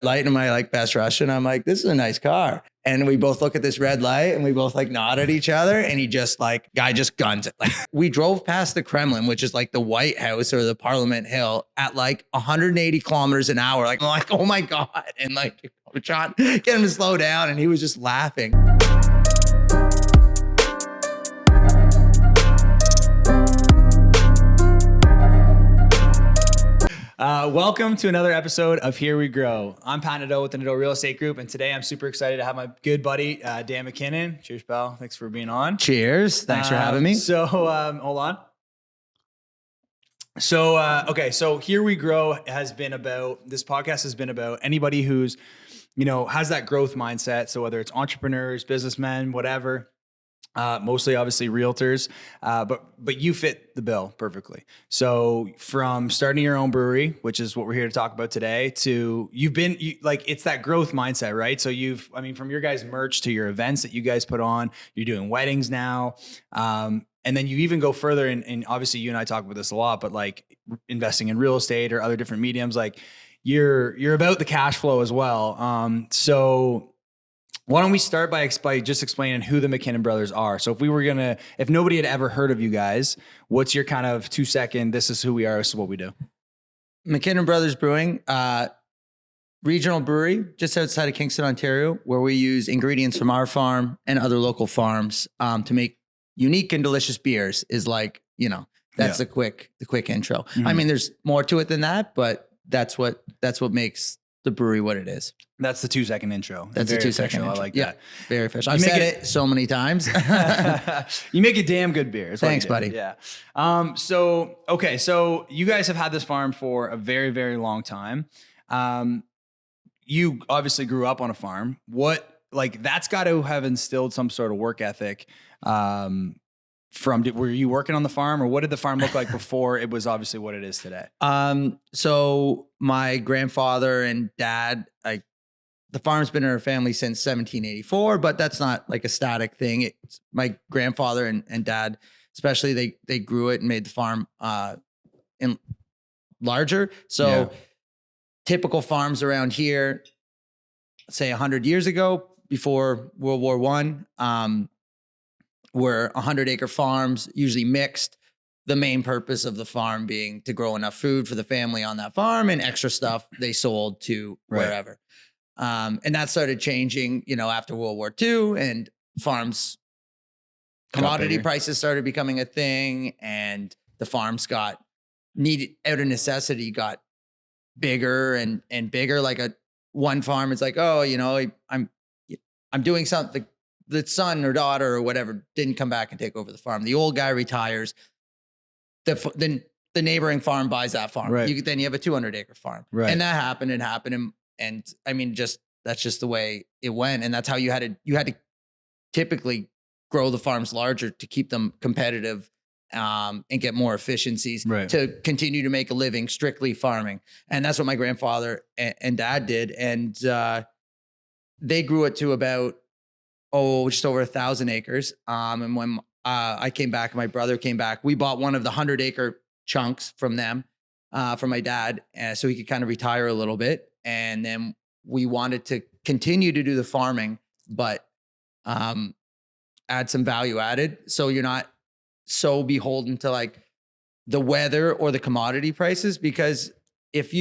light in my like best Russian. I'm like, this is a nice car. And we both look at this red light and we both like nod at each other. And he just like, guy just guns it. Like we drove past the Kremlin, which is like the White House or the Parliament Hill at like 180 kilometers an hour. Like, I'm like, oh my God. And like, we're trying to get him to slow down. And he was just laughing. Welcome to another episode of Here We Grow. I'm Pat Nadeau with the Nadeau Real Estate Group, and today I'm super excited to have my good buddy, Dan Mackinnon. Cheers, pal. Thanks for being on. Cheers. Thanks for having me. So, hold on. So Here We Grow this podcast has been about anybody who's, has that growth mindset. So whether it's entrepreneurs, businessmen, whatever, mostly obviously realtors, but you fit the bill perfectly. So from starting your own brewery, which is what we're here to talk about today, to it's that growth mindset, right? So from your guys' merch to your events that you guys put on, you're doing weddings now. And then you even go further and obviously you and I talk about this a lot, but like investing in real estate or other different mediums, like you're about the cash flow as well. So why don't we start by just explaining who the Mackinnon brothers are? So if nobody had ever heard of you guys, what's your kind of 2-second, this is who we are, this is what we do? Mackinnon Brothers Brewing, regional brewery just outside of Kingston, Ontario, where we use ingredients from our farm and other local farms to make unique and delicious beers is like, that's the quick intro. Mm-hmm. I mean, there's more to it than that, but that's what makes the brewery what it is. That's the 2-second intro. That's a 2-second intro. I like that. Very official. I've said it so many times. You make a damn good beer. Thanks, buddy. Yeah. So you guys have had this farm for a very, very long time. You obviously grew up on a farm. That's got to have instilled some sort of work ethic. Were you working on the farm, or what did the farm look like before it was obviously what it is today? So my grandfather and dad, the farm's been in our family since 1784, but that's not like a static thing. It's my grandfather and dad, especially they grew it and made the farm larger. So typical farms around here, say 100 years ago, before World War I, were 100-acre farms, usually mixed. The main purpose of the farm being to grow enough food for the family on that farm, and extra stuff they sold to wherever. And that started changing, after World War II, and commodity prices started becoming a thing, and the farms got needed out of necessity, got bigger and bigger. Like one farm is like, I'm doing something. The son or daughter or whatever didn't come back and take over the farm. The old guy retires. The neighboring farm buys that farm. Right. Then you have a 200-acre farm. Right. And that happened. And I mean, that's just the way it went. And that's how you had to typically grow the farms larger to keep them competitive and get more efficiencies to continue to make a living strictly farming. And that's what my grandfather and dad did. And they grew it to about just over 1,000 acres. And when I came back, my brother came back, we bought one of the 100-acre chunks from them, from my dad, so he could kind of retire a little bit. And then we wanted to continue to do the farming, but add some value added. So you're not so beholden to like the weather or the commodity prices, because if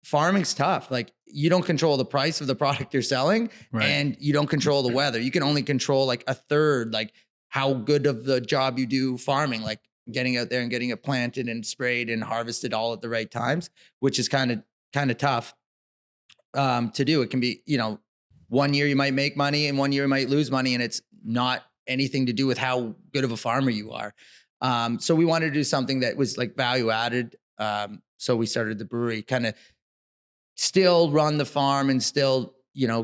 farming's tough. Like you don't control the price of the product you're selling, and you don't control the weather. You can only control like a third, like how good of the job you do farming, like getting out there and getting it planted and sprayed and harvested all at the right times, which is kind of tough to do. It can be, 1 year you might make money and 1 year you might lose money, and it's not anything to do with how good of a farmer you are. So we wanted to do something that was like value added. So we started the brewery, kind of still run the farm and still,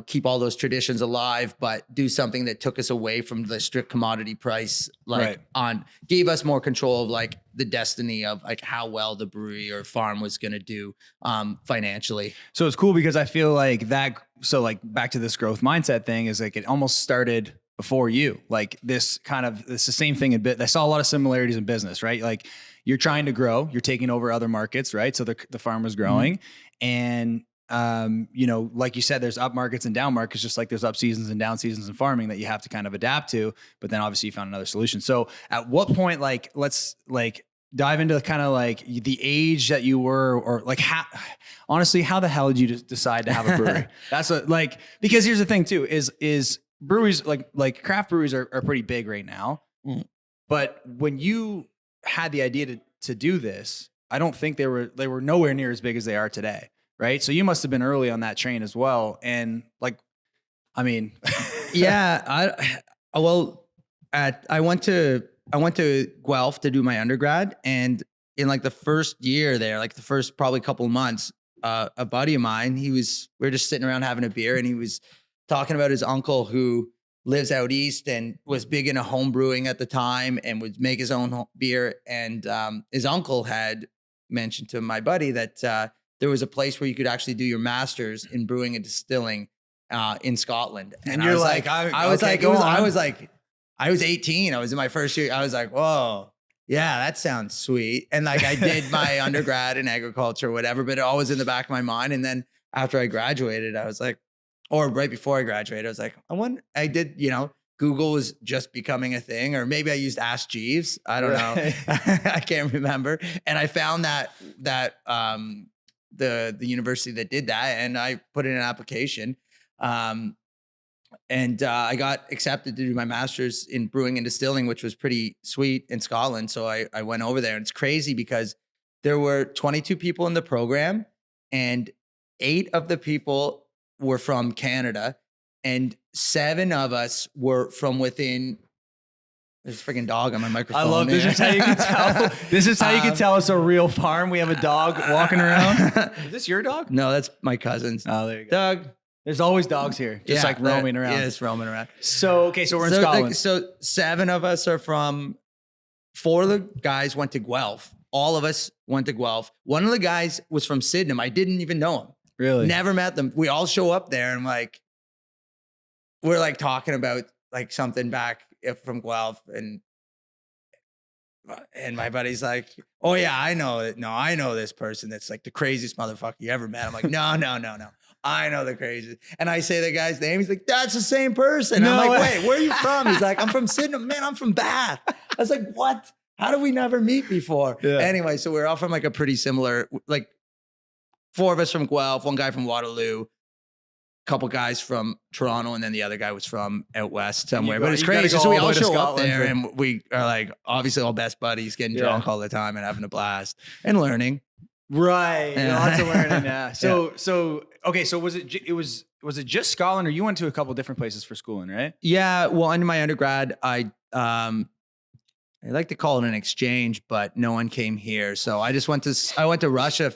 keep all those traditions alive, but do something that took us away from the strict commodity price, gave us more control of like the destiny of like how well the brewery or farm was going to do financially. So it's cool because I feel like that. So like back to this growth mindset thing is like, it almost started before you, like it's the same thing in I saw a lot of similarities in business, right? Like you're trying to grow, you're taking over other markets, right? So the farm was growing, and you know, like you said, there's up markets and down markets, just like there's up seasons and down seasons in farming that you have to kind of adapt to. But then obviously you found another solution. So at what point, like, let's like dive into kind of like the age that you were, or like how, honestly, how the hell did you just decide to have a brewery? That's what, like, because here's the thing too, is breweries, like craft breweries are pretty big right now. Mm. But when you had the idea to do this, I don't think they were nowhere near as big as they are today. Right. So you must have been early on that train as well. And like, I mean, yeah, I went to Guelph to do my undergrad, and in like the first year there, like the first probably couple of months, a buddy of mine, we were just sitting around having a beer, and he was talking about his uncle who lives out east and was big into home brewing at the time and would make his own beer. And his uncle had mentioned to my buddy that there was a place where you could actually do your master's in brewing and distilling in Scotland. And you're I was 18. I was in my first year. I was like, whoa, yeah, that sounds sweet. And like I did my undergrad in agriculture or whatever, but it always in the back of my mind. And then after I graduated, I was like, or right before I graduated, I was like, I did, you know, Google was just becoming a thing, or maybe I used Ask Jeeves. I don't know. I can't remember. And I found that the university that did that, and I put in an application, and I got accepted to do my master's in brewing and distilling, which was pretty sweet in Scotland. So I went over there, and it's crazy because there were 22 people in the program, and 8 of the people were from Canada, and 7 of us were from within. There's a freaking dog on my microphone. I love this. Is how you can tell. This is how you can tell it's a real farm. We have a dog walking around. Is this your dog? No, that's my cousin's. Oh, there you go. Doug. There's always dogs here, just like roaming around. Yeah, it's roaming around. So, okay, so we're in Scotland. So 7 of us are from, 4 of the guys went to Guelph. All of us went to Guelph. One of the guys was from Sydenham. I didn't even know him. Really? Never met them. We all show up there and like, we're like talking about like something back from Guelph, and my buddy's like, oh yeah, I know it. No, I know this person that's like the craziest motherfucker you ever met. I'm like, no. I know the craziest. And I say the guy's name. He's like, that's the same person. No I'm like, way. wait, where are you from? He's like, I'm from Sydenham. Man, I'm from Bath. I was like, what? How did we never meet before? Yeah. Anyway, so we're all from like a pretty similar, like 4 of us from Guelph, 1 guy from Waterloo, couple guys from Toronto, and then the other guy was from out west somewhere. But it's crazy. So we all show up there, and we are like obviously all best buddies, getting drunk all the time and having a blast and learning. Right, lots of learning. Yeah. So okay. So was it just Scotland, or you went to a couple different places for schooling, right? Yeah. Well, in my undergrad, I like to call it an exchange, but no one came here, so I went to Russia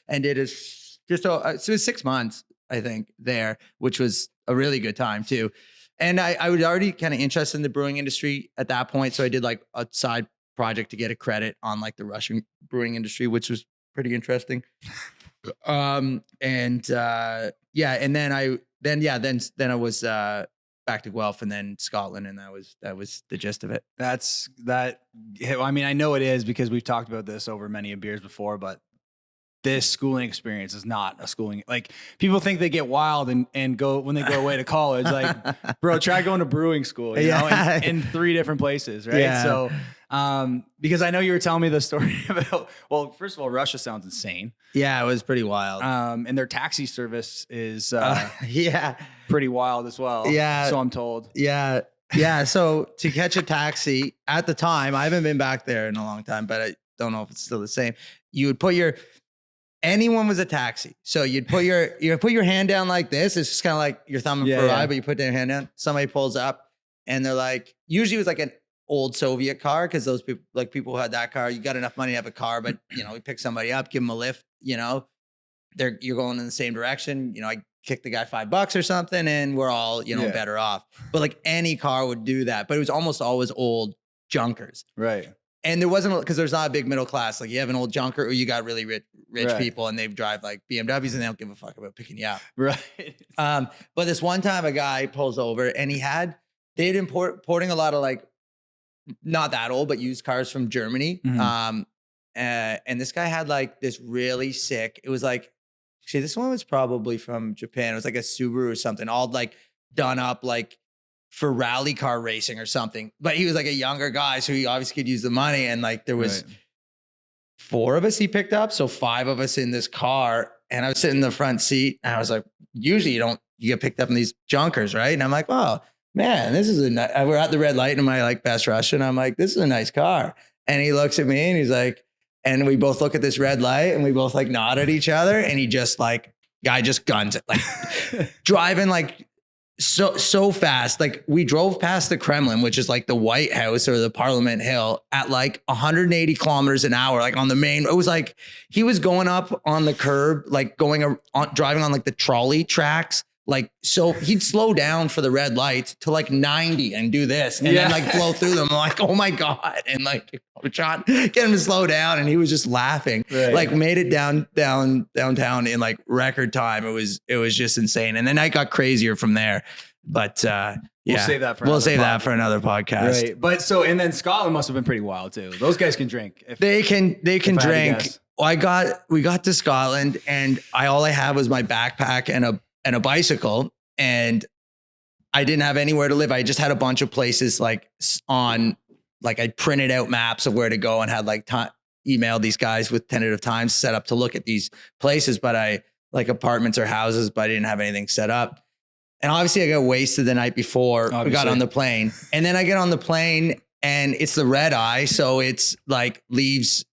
and did so it was 6 months. I think there, which was a really good time too. And I was already kind of interested in the brewing industry at that point. So I did like a side project to get a credit on like the Russian brewing industry, which was pretty interesting. And then I was back to Guelph and then Scotland. And that was the gist of it. That's that. I mean, I know it is because we've talked about this over many beers before, but this schooling experience is not a schooling. Like people think they get wild and go when they go away to college. Like, bro, try going to brewing school, you know, in 3 different places, right? Yeah. So, because I know you were telling me the story about. Well, first of all, Russia sounds insane. Yeah, it was pretty wild. And their taxi service is pretty wild as well. Yeah, so I'm told. Yeah. So to catch a taxi at the time, I haven't been back there in a long time, but I don't know if it's still the same. You would put anyone was a taxi. So you'd put your hand down like this. It's just kind of like your thumb for a ride, but you put their hand down. Somebody pulls up and they're like, usually it was like an old Soviet car. Cause those people who had that car, you got enough money to have a car, but you know, we pick somebody up, give them a lift, you know, you're going in the same direction. You know, I kick the guy $5 or something and we're all, you know, better off. But like any car would do that, but it was almost always old junkers. Right. And there wasn't, because there's not a big middle class. Like you have an old junker or you got really rich people and they drive like BMWs and they don't give a fuck about picking you up. Right. But this one time a guy pulls over and they'd importing a lot of like, not that old, but used cars from Germany. Mm-hmm. And this guy had like this really sick, it was like actually, this one was probably from Japan. It was like a Subaru or something, all like done up like for rally car racing or something. But he was like a younger guy, so he obviously could use the money. And like there was 4 of us he picked up, so 5 of us in this car. And I was sitting in the front seat, and I was like, usually you get picked up in these junkers, right? And I'm like, oh man, this is we're at the red light in my like best Russian. I'm like, this is a nice car. And he looks at me and he's like, and we both look at this red light and we both like nod at each other. And he just like, guy just guns it, like driving like so fast. Like we drove past the Kremlin, which is like the White House or the Parliament Hill, at like 180 kilometers an hour, like on the main. It was like he was going up on the curb, like driving on like the trolley tracks. Like, so he'd slow down for the red lights to like 90 and do this and then like blow through them. I'm like, oh my God. And like, we're trying to get him to slow down. And he was just laughing, like made it downtown in like record time. It was just insane. And the night got crazier from there. But we'll save that for another podcast. Right. But so, and then Scotland must have been pretty wild too. Those guys can drink. They can drink. We got to Scotland and all I had was my backpack and a bicycle, and I didn't have anywhere to live. I just had a bunch of places like I printed out maps of where to go and had like emailed these guys with tentative times set up to look at these places, but I like apartments or houses, but I didn't have anything set up. And obviously I got wasted the night before we got on the plane. And then I get on the plane and it's the red eye. So it's like leaves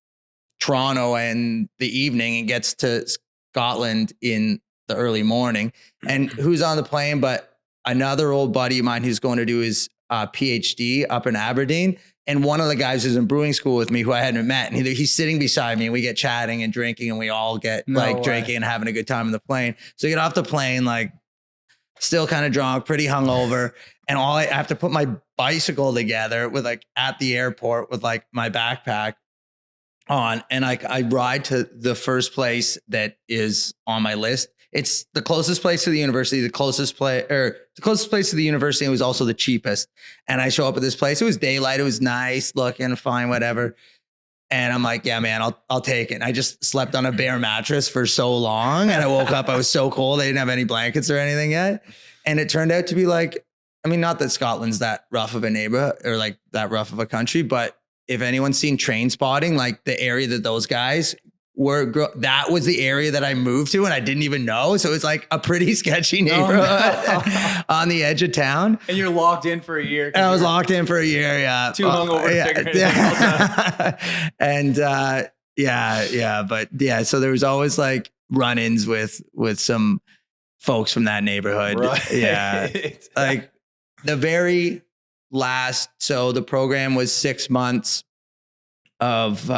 Toronto in the evening and gets to Scotland in the early morning. And who's on the plane but another old buddy of mine who's going to do his PhD up in Aberdeen. And one of the guys who's in brewing school with me who I hadn't met, and he's sitting beside me and we get chatting and drinking and we all get drinking and having a good time on the plane. So we get off the plane, like still kind of drunk, pretty hungover. And I have to put my bicycle together with like at the airport with like my backpack on. And like I ride to the first place that is on my list. It's the closest place to the university, the closest place to the university. It was also the cheapest. And I show up at this place. It was daylight. It was nice looking, fine, whatever. And I'm like, yeah, man, I'll take it. And I just slept on a bare mattress for so long. And I woke up, I was so cold. I didn't have any blankets or anything yet. And it turned out to be like, I mean, not that Scotland's that rough of a neighborhood or like that rough of a country, but if anyone's seen Train Spotting, like the area that those guys that was the area that I moved to and I didn't even know. So it's like a pretty sketchy neighborhood on the edge of town. And you're locked in for a year. And I was locked in for a year. Yeah. Too hungover to figure it out. And but yeah. So there was always like run-ins with some folks from that neighborhood. Right. Yeah. Like the very last, so the program was 6 months of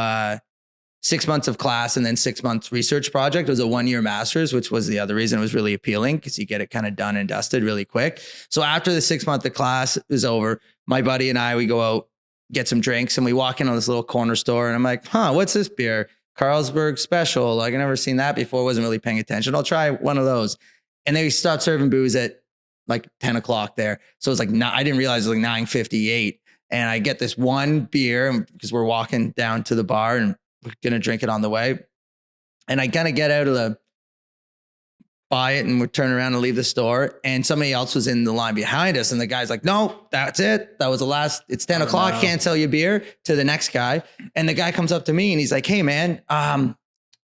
6 months of class and then 6 months research project. It was a 1-year master's, which was the other reason it was really appealing because you get it kind of done and dusted really quick. So after the 6 month of class is over, my buddy and I, we go out, get some drinks and we walk in on this little corner store and I'm like, what's this beer? Carlsberg Special. Like I never seen that before. Wasn't really paying attention. I'll try one of those. And they stopped serving booze at like 10 o'clock there. So it's like, I didn't realize it was like 9:58. And I get this one beer because we're walking down to the bar and we're going to drink it on the way. And I kind of get out of buy it and we turn around and leave the store. And somebody else was in the line behind us. And the guy's like, no, that's it. That was the last, it's 10 o'clock. No. Can't sell you beer to the next guy. And the guy comes up to me and he's like, hey man,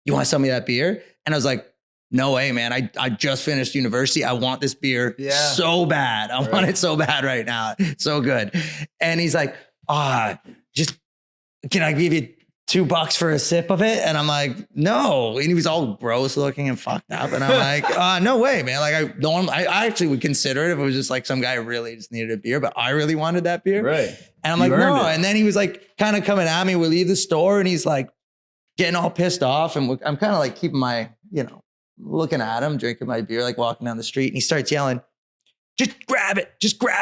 you want to sell me that beer? And I was like, no way, man. I just finished university. I want this beer so bad. I want it so bad right now. So good. And he's like, just, can I give you $2 for a sip of it? And I'm like, no. And he was all gross looking and fucked up. And I'm like, no way, man. Like I actually would consider it if it was just like some guy really just needed a beer, but I really wanted that beer. Right. And I'm like, no. And then he was like kind of coming at me. We leave the store and he's like getting all pissed off. And I'm kind of like keeping my, looking at him, drinking my beer, like walking down the street. And he starts yelling, just grab it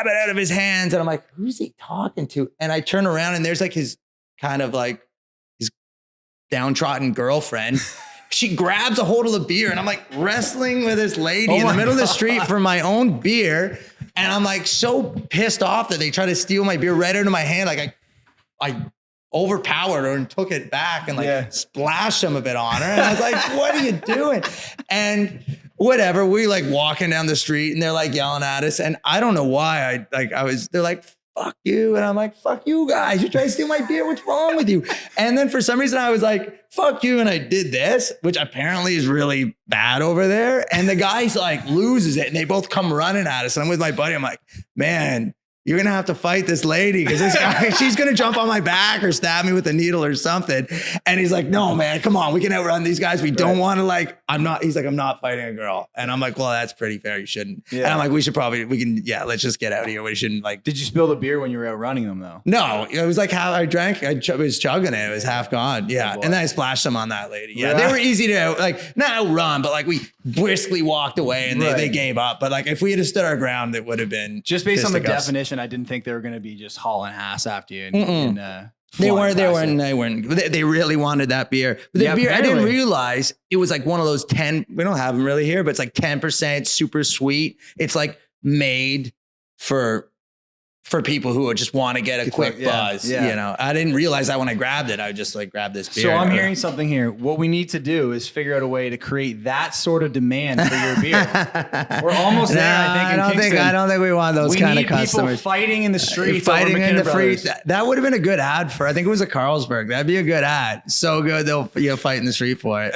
out of his hands. And I'm like, who's he talking to? And I turn around and there's like his kind of like his downtrodden girlfriend. She grabs a hold of the beer and I'm like wrestling with this lady in the middle of the street for my own beer. And I'm like so pissed off that they try to steal my beer right out of my hand. Like I overpowered her and took it back and like splashed some of it on her. And I was like, what are you doing? And whatever, we like walking down the street and they're like yelling at us. And I don't know why they're like, fuck you. And I'm like, fuck you guys. You're trying to steal my beer. What's wrong with you? And then for some reason I was like, fuck you. And I did this, which apparently is really bad over there. And the guy's like loses it and they both come running at us. And I'm with my buddy. I'm like, man, you're going to have to fight this lady because this guy, she's going to jump on my back or stab me with a needle or something. And he's like, no, man, come on. We can outrun these guys. We don't want to he's like, I'm not fighting a girl. And I'm like, well, that's pretty fair. You shouldn't. Yeah. And I'm like, let's just get out of here. We shouldn't like. Did you spill the beer when you were outrunning them though? No, it was like how I drank. I was chugging it. It was half gone. Yeah. And then I splashed them on that lady. Yeah. They were easy to not outrun, but like we briskly walked away and they gave up. But like if we had stood our ground, it would have been just based on the definition. I didn't think they were going to be just hauling ass after you. They really wanted that beer. But the beer, I didn't realize it was like one of those 10, we don't have them really here, but it's like 10% super sweet. It's like made for people who just want to get a quick buzz. You know, I didn't realize that when I grabbed it. I just like grabbed this beer. So I'm hearing something here. What we need to do is figure out a way to create that sort of demand for your beer. We're almost there. I don't think we want those kind of customers. People fighting in the streets, fighting in the street. That would have been a good ad for. I think it was a Carlsberg. That'd be a good ad. So good they'll fight in the street for it.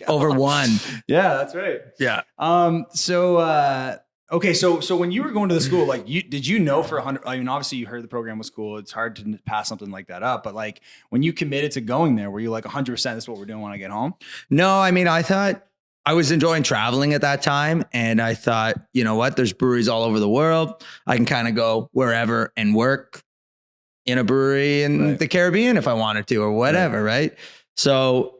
Over one. Yeah, that's right. Yeah. Okay, so when you were going to the school, like did you know for 100? I mean, obviously you heard the program was cool. It's hard to pass something like that up, but like when you committed to going there, were you like 100%? This is what we're doing when I get home? No, I mean, I thought I was enjoying traveling at that time, and I thought, you know what? There's breweries all over the world. I can kind of go wherever and work in a brewery in the Caribbean if I wanted to, or whatever, right? So.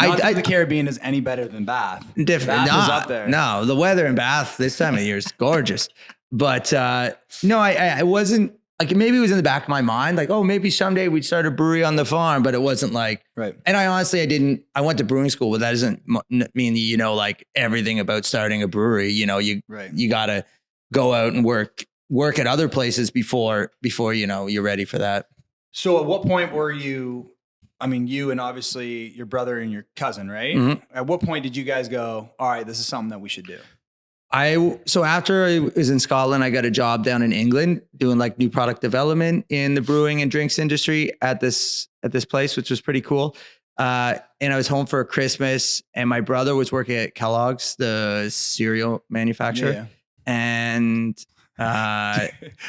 The Caribbean is any better than Bath. Different. Bath is up there. No, the weather in Bath this time of year is gorgeous. But no, I wasn't like, maybe it was in the back of my mind, like, oh, maybe someday we'd start a brewery on the farm, but it wasn't like, right. And I honestly, I went to brewing school, but that doesn't mean, you know, like everything about starting a brewery, you know, you got to go out and work at other places before, you know, you're ready for that. So at what point were you, I mean, you and obviously your brother and your cousin, right? Mm-hmm. At what point did you guys go, all right, this is something that we should do? So after I was in Scotland, I got a job down in England doing like new product development in the brewing and drinks industry at this place, which was pretty cool. And I was home for Christmas, and my brother was working at Kellogg's, the cereal manufacturer. Yeah. And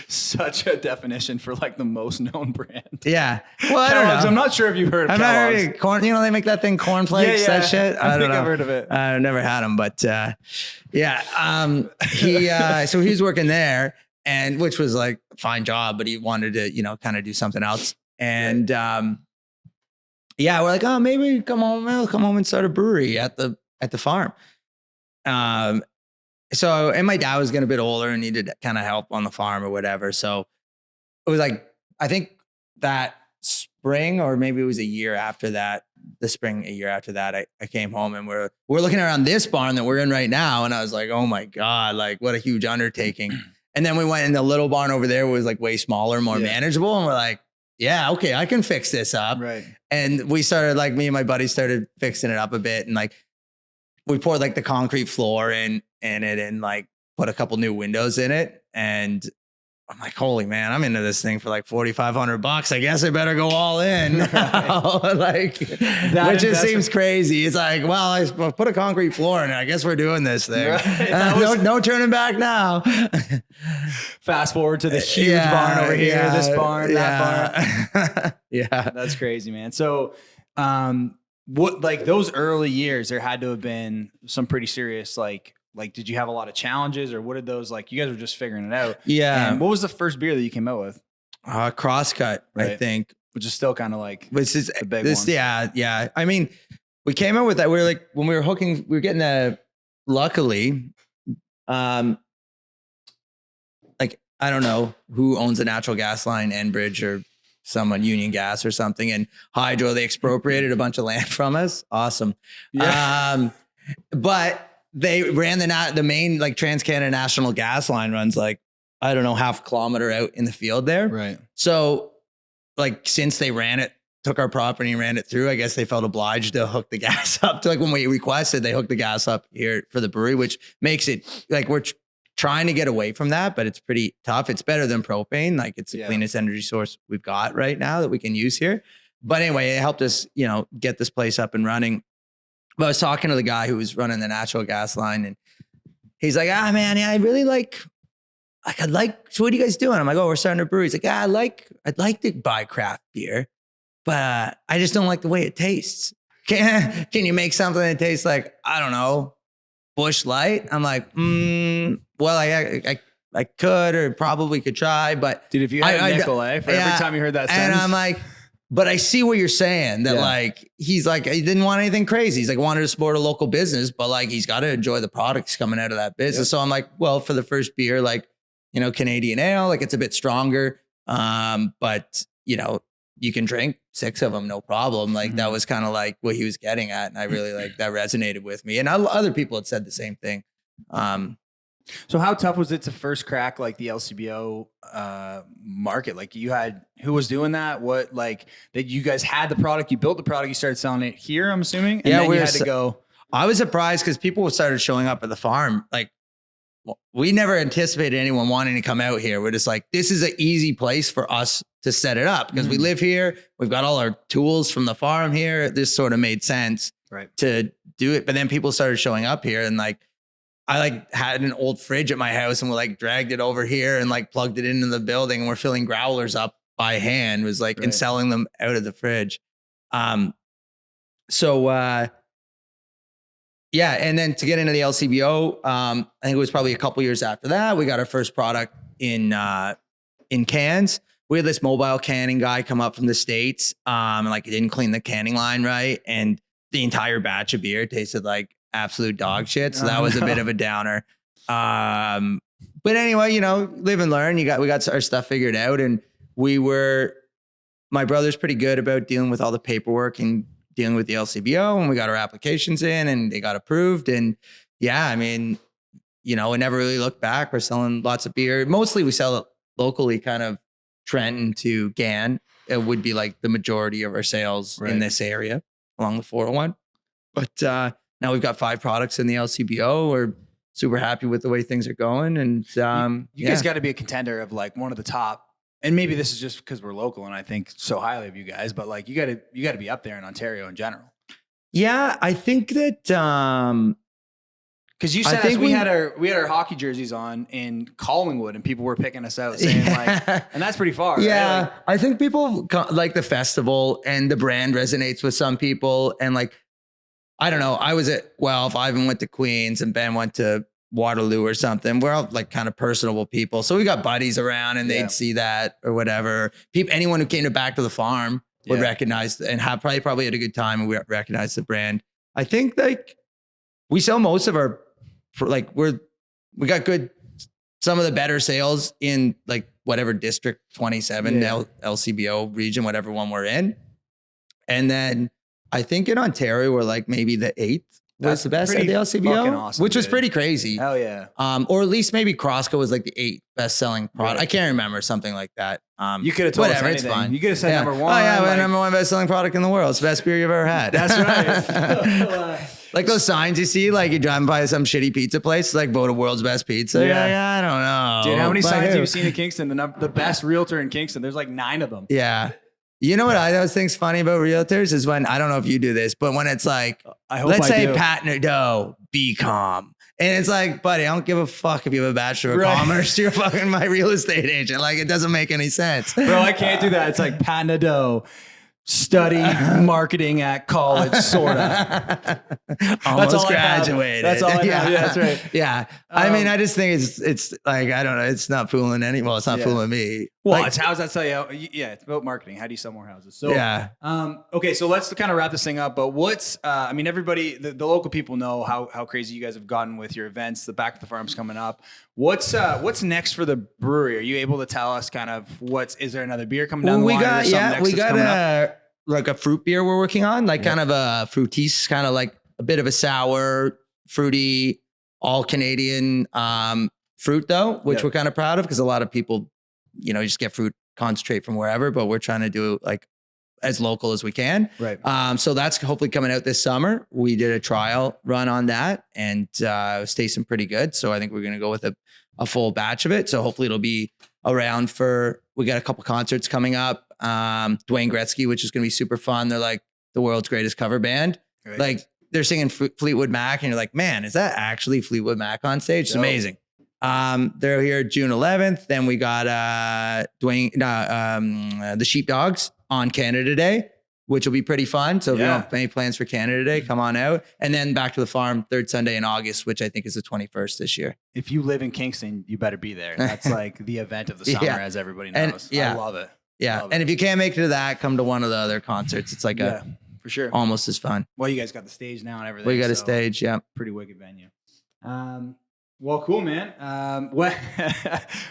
such a definition for like the most known brand. Yeah. Well, I don't know. I'm not sure if you've heard of Kellogg's. Corn, you know, they make that thing cornflakes, that shit. I think I've heard of it. I've never had them, but so he was working there, and which was like a fine job, but he wanted to, you know, kind of do something else. And we're like, oh, maybe come home and start a brewery at the farm. So, and my dad was getting a bit older and needed kind of help on the farm or whatever. So it was like, I think that spring, or maybe it was a year after that, I came home and we're looking around this barn that we're in right now. And I was like, oh my God, like what a huge undertaking. And then we went in the little barn over there, was like way smaller, more manageable. And we're like, yeah, okay, I can fix this up. Right. And we started, like, me and my buddy started fixing it up a bit. And like, we poured like the concrete floor in it and like put a couple new windows in it. And I'm like, holy man, I'm into this thing for like $4,500. I guess I better go all in. Like, which just seems crazy. It's like, well, I put a concrete floor in it. I guess we're doing this thing. Right. No turning back now. Fast forward to the huge barn over here, this barn, that barn. Yeah. That's crazy, man. So, what, like those early years, there had to have been some pretty serious, like, did you have a lot of challenges, or what did those, like, you guys were just figuring it out? Yeah. And what was the first beer that you came out with? Crosscut, right. I think. Which is still kind of like the big one. Yeah. I mean, we came out with that. We were like, when we were hooking, we were getting luckily, like, I don't know who owns a natural gas line, Enbridge or someone, Union Gas or something, and Hydro, they expropriated a bunch of land from us. Awesome. Yeah. But they ran the main, like, Trans-Canada National Gas line runs like, I don't know, half a kilometer out in the field there. Right. So like since they took our property and ran it through, I guess they felt obliged to hook the gas up to, like, when we requested, they hooked the gas up here for the brewery, which makes it like we're trying to get away from that, but it's pretty tough. It's better than propane. Like, it's the cleanest energy source we've got right now that we can use here. But anyway, it helped us, get this place up and running. But I was talking to the guy who was running the natural gas line, and he's like, man, yeah, I really so what are you guys doing? I'm like, oh, we're starting a brewery. He's like, I'd like to buy craft beer, but I just don't like the way it tastes. Can you make something that tastes like, I don't know, Busch Light? I'm like, well, I could, or probably could try, but dude, if you had a nickel, for every time you heard that sentence. And I'm like, but I see what you're saying, that like, he's like, he didn't want anything crazy. He's like, wanted to support a local business, but like, he's got to enjoy the products coming out of that business. So I'm like, well, for the first beer, like, Canadian ale, like, it's a bit stronger. But you can drink 6 of them, no problem. Like, that was kind of like what he was getting at. And I really like that resonated with me. And other people had said the same thing. So how tough was it to first crack like the LCBO market? Like, who was doing that? What, like, that you guys had the product, you built the product, you started selling it here, I'm assuming? And then you had to go. I was surprised because people started showing up at the farm. Like, we never anticipated anyone wanting to come out here. We're just like, this is an easy place for us to set it up because we live here. We've got all our tools from the farm here. This sort of made sense to do it. But then people started showing up here, and like, I like had an old fridge at my house, and we like dragged it over here and like plugged it into the building, and we're filling growlers up by hand, was like, and selling them out of the fridge. Yeah. And then to get into the LCBO, I think it was probably a couple years after that, we got our first product in cans. We had this mobile canning guy come up from the States, and like, he didn't clean the canning line right. And the entire batch of beer tasted like absolute dog shit. So that was a bit of a downer. But anyway, live and learn. We got our stuff figured out, and my brother's pretty good about dealing with all the paperwork and dealing with the LCBO, and we got our applications in and they got approved. And yeah, I mean, we never really looked back. We're selling lots of beer. Mostly we sell it locally, kind of Trenton to Gan. It would be like the majority of our sales in this area along the 401. But now we've got 5 products in the LCBO. We're super happy with the way things are going. And you guys got to be a contender of like one of the top. And maybe this is just because we're local and I think so highly of you guys, but like, you got to be up there in Ontario in general. Yeah, I think that because you said we had our hockey jerseys on in Collingwood and people were picking us out saying like, and that's pretty far. Yeah, right? Like, I think people like the festival and the brand resonates with some people. And like, I don't know, I was at Guelph, Ivan went to Queens, and Ben went to Waterloo or something. We're all like kind of personable people. So we got buddies around, and they'd see that or whatever. Anyone who came back to the farm would recognize and have probably had a good time, and we recognize the brand. I think like we sell most of our, like we got some of the better sales in like whatever district 27, LCBO region, whatever one we're in. And then I think in Ontario, we're like maybe the 8th. Was the best at the LCBO, awesome, which was pretty crazy. Hell yeah. Or at least maybe Crosco was like the 8th best selling product. I can't remember, something like that. You could have told us anything. It's fine. You could have said number 1. Oh yeah, like, number 1 best selling product in the world. It's the best beer you've ever had. That's right. Like those signs you see, like you're driving by some shitty pizza place, like voted world's best pizza. Yeah, I don't know. Dude, how many signs have you seen in Kingston? The best realtor in Kingston. There's like 9 of them. Yeah. You know what I always think's funny about realtors is when, I don't know if you do this, but when it's like, let's say Pat Nadeau, BCom. And it's like, buddy, I don't give a fuck if you have a Bachelor of Commerce. You're fucking my real estate agent. Like, it doesn't make any sense. Bro, I can't do that. It's like Pat Nadeau. Study marketing at college, sorta. Almost graduated. That's all I know. Yeah, that's right. Yeah. I mean, I just think it's like, I don't know. It's not fooling anyone. Well, it's not fooling me. Well, like, how's that tell you? Yeah, it's about marketing. How do you sell more houses? So, yeah. Okay, so let's kind of wrap this thing up. But what's, I mean, everybody, the local people know how crazy you guys have gotten with your events. The Back at the Farm's coming up. What's next for the brewery? Are you able to tell us kind of is there another beer coming down the line? We got like a fruit beer we're working on, like kind of a fruitise, kind of like a bit of a sour, fruity, all Canadian fruit though, which we're kind of proud of because a lot of people, you just get fruit concentrate from wherever, but we're trying to do like as local as we can. Right. So that's hopefully coming out this summer. We did a trial run on that and it was tasting pretty good. So I think we're going to go with a full batch of it. So hopefully it'll be around we got a couple concerts coming up. Dwayne Gretzky, which is going to be super fun. They're like the world's greatest cover band. Right. Like they're singing Fleetwood Mac and you're like, man, is that actually Fleetwood Mac on stage? It's amazing. They're here June 11th. Then we got the Sheepdogs on Canada Day, which will be pretty fun. So if you don't have any plans for Canada Day, come on out. And then Back to the Farm, third Sunday in August, which I think is the 21st this year. If you live in Kingston, you better be there. That's like the event of the summer, as everybody knows. I love it. Yeah. And if you can't make it to that, come to one of the other concerts. It's like for sure, almost as fun. Well, you guys got the stage now and everything. We got a stage. Yeah. Pretty wicked venue. Well, cool, man.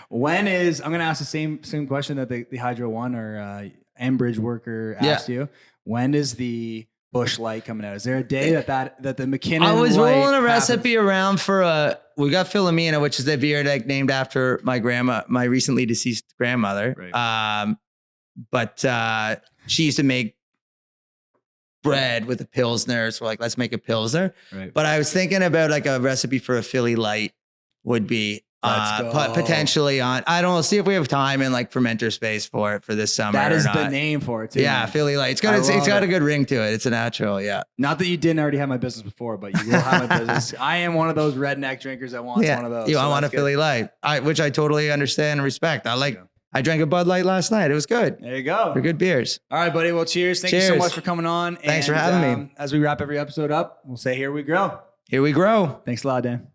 When is, I'm going to ask the same question that the Hydro one or Enbridge worker asked you. When is the Bush Light coming out? Is there a day that the Mackinnon I was Light rolling a happens? recipe around for we got Philomena, which is the beer like named after my recently deceased grandmother. Right. But she used to make bread with a Pilsner. So we're like, let's make a Pilsner. Right. But I was thinking about like a recipe for a Philly Light would be potentially on. I don't know. See if we have time and like fermenter space for this summer. That is or the not. name for it too. Yeah, man. Philly Light. It's got a good ring to it. It's a natural. Yeah. Not that you didn't already have my business before, but you will have my business. I am one of those redneck drinkers that wants one of those. I want a Philly Light, which I totally understand and respect. I drank a Bud Light last night. It was good. There you go. They're good beers. All right, buddy. Well, cheers. Thank you so much for coming on. Thanks for having me. As we wrap every episode up, we'll say, here we grow. Here we grow. Thanks a lot, Dan.